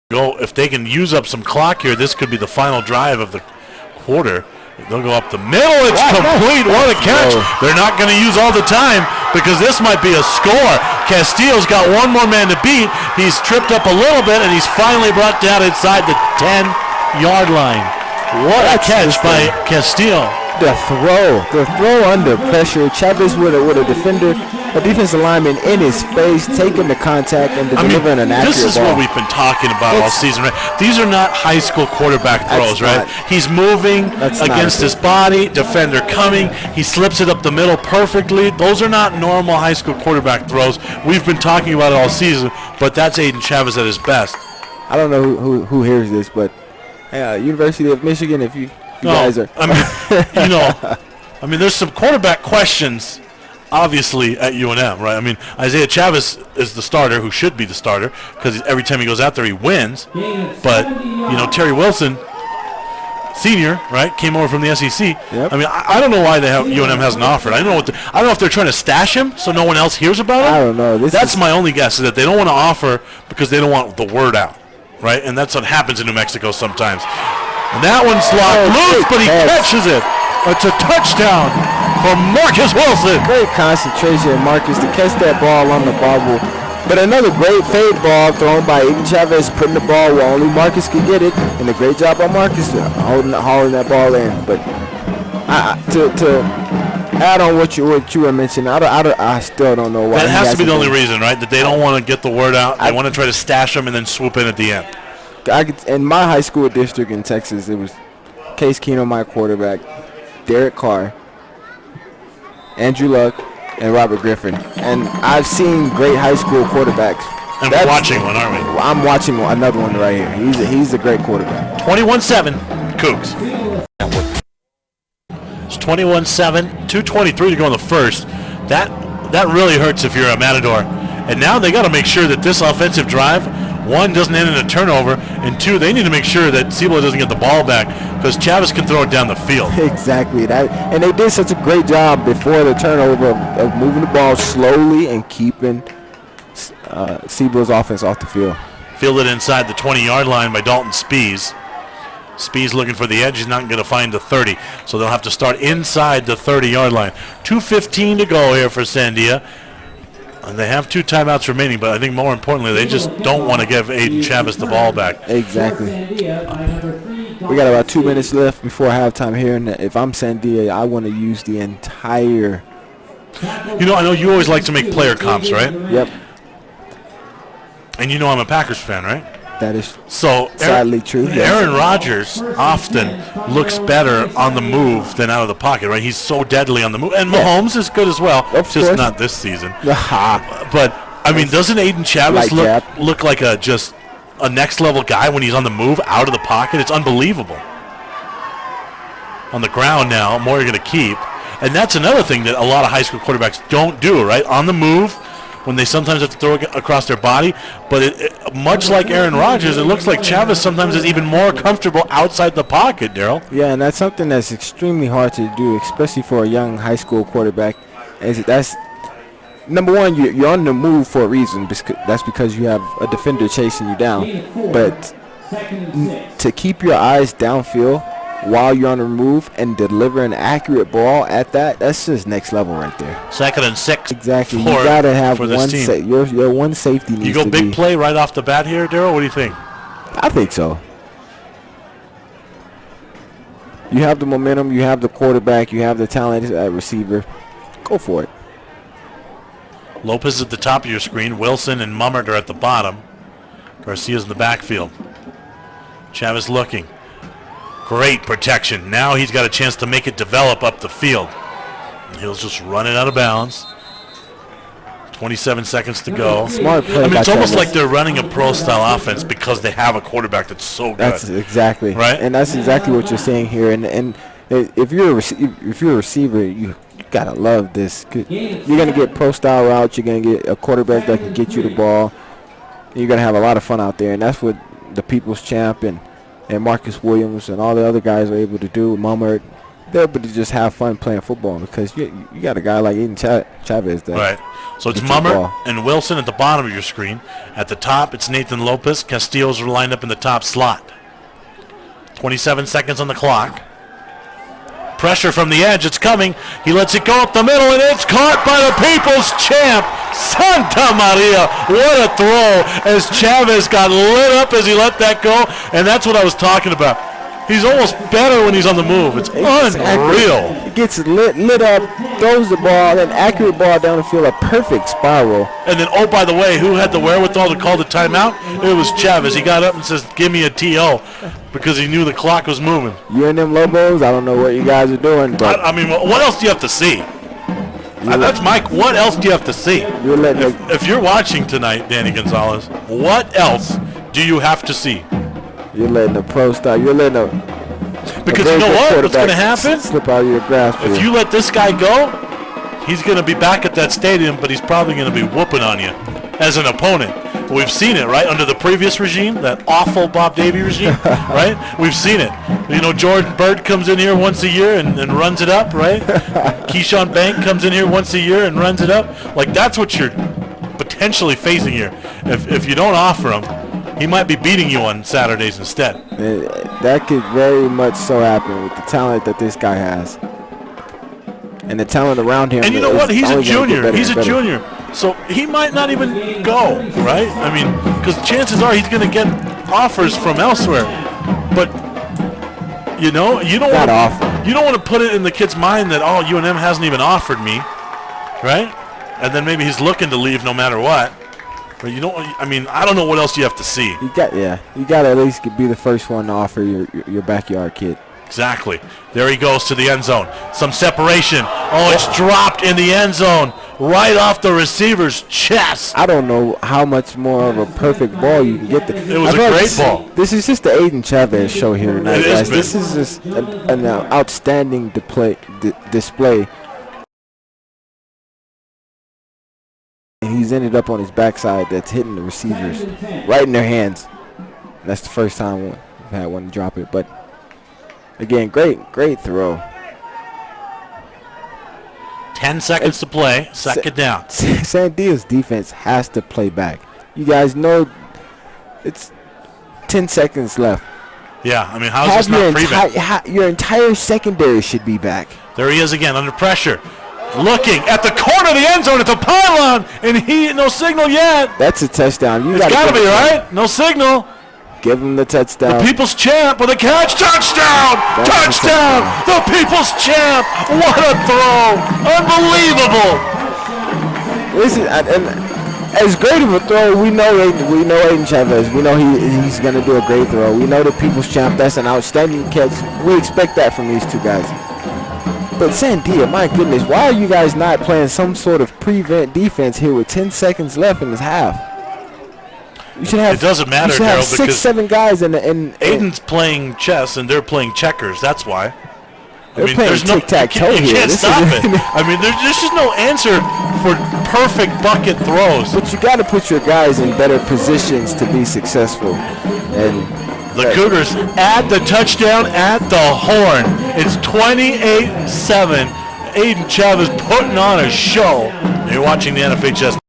go. If they can use up some clock here, this could be the final drive of the quarter. They'll go up the middle. It's complete. What a catch. They're not going to use all the time because this might be a score. Castillo's got one more man to beat. He's tripped up a little bit, and he's finally brought down inside the 10-yard line. What a catch by Castillo. The throw under pressure. Chavez with a defensive lineman in his face, taking the contact and delivering an accurate ball. This is what we've been talking about all season, right? These are not high school quarterback throws, right? He's moving against his body, defender coming. He slips it up the middle perfectly. Those are not normal high school quarterback throws. We've been talking about it all season, but that's Aden Chavez at his best. I don't know who hears this, but University of Michigan, if you guys are. There's some quarterback questions, obviously, at UNM, right? I mean, Isaiah Chavez is the starter, who should be the starter, because every time he goes out there, he wins. But, Terry Wilson, senior, right, came over from the SEC. Yep. I mean, I don't know why UNM hasn't offered. I don't know if they're trying to stash him so no one else hears about him. I don't know. That's my only guess, is that they don't want to offer because they don't want the word out, right? And that's what happens in New Mexico sometimes. And that one's locked loose, but he catches it. It's a touchdown for Marcus Wilson. Great concentration, Marcus, to catch that ball on the bubble. But another great fade ball thrown by Aden Chavez, putting the ball where only Marcus could get it. And a great job by Marcus hauling that ball in. But to add on what you were mentioning, I still don't know why. That has to be the only reason, right? That they don't want to get the word out. They want to try to stash them and then swoop in at the end. In my high school district in Texas, it was Case Keenum, my quarterback, Derek Carr, Andrew Luck, and Robert Griffin. And I've seen great high school quarterbacks. And we're watching one, aren't we? I'm watching another one right here. He's a great quarterback. 21-7, Cougs. It's 21-7, 2:23 to go in the first. That really hurts if you're a Matador. And now they got to make sure that this offensive drive, one, doesn't end in a turnover, and two, they need to make sure that Cibola doesn't get the ball back because Chavez can throw it down the field. Exactly. And they did such a great job before the turnover of moving the ball slowly and keeping Cibola's offense off the field. Fielded inside the 20-yard line by Dalton Spees. Spees looking for the edge. He's not going to find the 30, so they'll have to start inside the 30-yard line. 2:15 to go here for Sandia. And they have 2 timeouts remaining, but I think more importantly, they just don't want to give Aden Chavez the ball back. Exactly. We got about 2 minutes left before halftime here, and if I'm Sandia, I want to use the entire. I know you always like to make player comps, right? Yep. And I'm a Packers fan, right? That is sadly true. Aaron Rodgers often looks better on the move than out of the pocket, right? He's so deadly on the move. And Mahomes is good as well, just not this season. But, doesn't Aden Chavez look like a next-level guy when he's on the move, out of the pocket? It's unbelievable. On the ground now, more you're going to keep. And that's another thing that a lot of high school quarterbacks don't do, right? On the move, when they sometimes have to throw it across their body. But much like Aaron Rodgers, it looks like Chavez sometimes is even more comfortable outside the pocket, Daryl. Yeah, and that's something that's extremely hard to do, especially for a young high school quarterback. That's number one, you're on the move for a reason. That's because you have a defender chasing you down. But to keep your eyes downfield while you're on the move and deliver an accurate ball at that's just next level right there. 2nd and 6. Exactly. You got to have one your one safety needs to be. You go big play right off the bat here, Daryl? What do you think? I think so. You have the momentum, you have the quarterback, you have the talent at receiver. Go for it. Lopez is at the top of your screen. Wilson and Mummert are at the bottom. Garcia's in the backfield. Chavez looking. Great protection. Now he's got a chance to make it develop up the field. He'll just run it out of bounds. 27 seconds to go. Smart play. It's almost like they're running a pro-style offense because they have a quarterback that's so good. That's exactly right, and that's exactly what you're saying here. And if you're a receiver, you gotta love this. You're gonna get pro-style routes. You're gonna get a quarterback that can get you the ball. And you're gonna have a lot of fun out there, and that's what the People's Champ and Marcus Williams and all the other guys are able to do. Mummert, they're able to just have fun playing football because you got a guy like Aden Chavez there. Right. So it's Mummer and Wilson at the bottom of your screen. At the top, it's Nathan Lopez. Castillo's are lined up in the top slot. 27 seconds on the clock. Pressure from the edge. It's coming. He lets it go up the middle, and it's caught by the people's champ, Santa Maria. What a throw as Chavez got lit up as he let that go, and that's what I was talking about. He's almost better when he's on the move. It's unreal. He gets lit up, throws the ball, an accurate ball down the field, a perfect spiral. And then, oh, by the way, who had the wherewithal to call the timeout? It was Chavez. He got up and says, give me a TO, because he knew the clock was moving. You and them Lobos, I don't know what you guys are doing. But I mean, what else do you have to see? That's Mike. What else do you have to see? If you're watching tonight, Danny Gonzalez, what else do you have to see? You're letting the pro start. You're letting because you know what? What's going to happen? Slip out of your grasp. If you let this guy go, he's going to be back at that stadium, but he's probably going to be whooping on you as an opponent. We've seen it, right? Under the previous regime, that awful Bob Davie regime, right? We've seen it. You know, Jordan Bird comes in here once a year and runs it up, right? Keyshawn Bank comes in here once a year and runs it up. Like, that's what you're potentially facing here. If you don't offer him, he might be beating you on Saturdays instead. That could very much so happen with the talent that this guy has. And the talent around him. And you know what? He's a junior. He's a junior. So he might not even go, right? I mean, because chances are he's going to get offers from elsewhere. But, you know, you don't want to put it in the kid's mind that, oh, UNM hasn't even offered me, right? And then maybe he's looking to leave no matter what. But you don't. I mean, I don't know what else you have to see. You got to at least be the first one to offer your backyard kid. Exactly. There he goes to the end zone. Some separation. Oh, it's dropped in the end zone, right off the receiver's chest. I don't know how much more of a perfect ball you can get there. It was a great ball. This is just the Aden Chavez show here tonight, guys. This is just an outstanding display. And he's ended up on his backside that's hitting the receivers right in their hands. That's the first time we've had one drop it. But, again, great throw. 10 seconds to play. Second down. Sandia's defense has to play back. You guys know it's 10 seconds left. Yeah, I mean, how is this not prevent? Your entire secondary should be back. There he is again, under pressure. Looking at the corner of the end zone at the pylon, and no signal yet. That's a touchdown. It's got to be, right? No signal. Give him the touchdown. The people's champ with a catch. Touchdown! Touchdown! The people's champ! What a throw! Unbelievable! Listen, and as great of a throw, we know Aden Chavez. We know he's going to do a great throw. We know the people's champ. That's an outstanding catch. We expect that from these two guys. But Sandia, my goodness, why are you guys not playing some sort of prevent defense here with 10 seconds left in this half? You should have. It doesn't matter, you should have Daryl, 6-7 guys in Aiden's playing chess and they're playing checkers. That's why. They're playing tic-tac-toe here. You can't stop it. I mean, there's just no answer for perfect bucket throws. But you got to put your guys in better positions to be successful. And the Cougars add the touchdown at the horn. It's 28-7. Aden Chavez putting on a show. You're watching the NFHS.